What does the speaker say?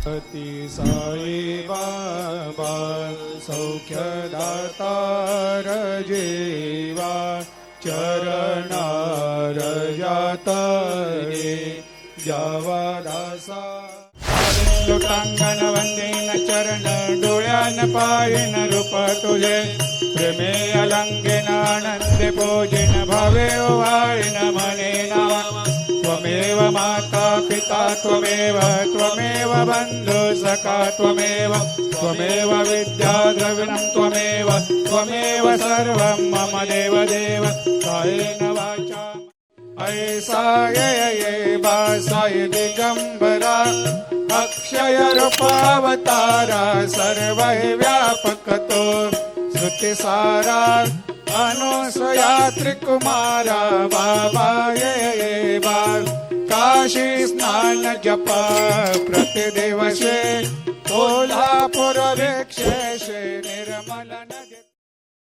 सती साई बाबा सौख्यदातार जीवा चरणार जातरे जावा दासा लोटांगण वंदीन चरण डोळ्यान पायन रूप तुझे प्रेमे अलंघेन आनंदे पूजिन भावे वाळिन मने नावा त्वमेव माता पिता त्वमेव त्वमेव बंधु सखा त्वमेव त्वमेव विद्या द्रविणं त्वमेव त्वमेव सर्वं मम देव देव कायेन वाचा ऐसा ये बासाय दिगंबरा अक्षय रूपावतारा सर्व व्यापक तो श्रुतिसारा अनुसया त्रिकुमारा बाबा ये बाल काशी स्नान जप प्रतिदिवसे कोल्हापुर भिक्षेशे निर्मल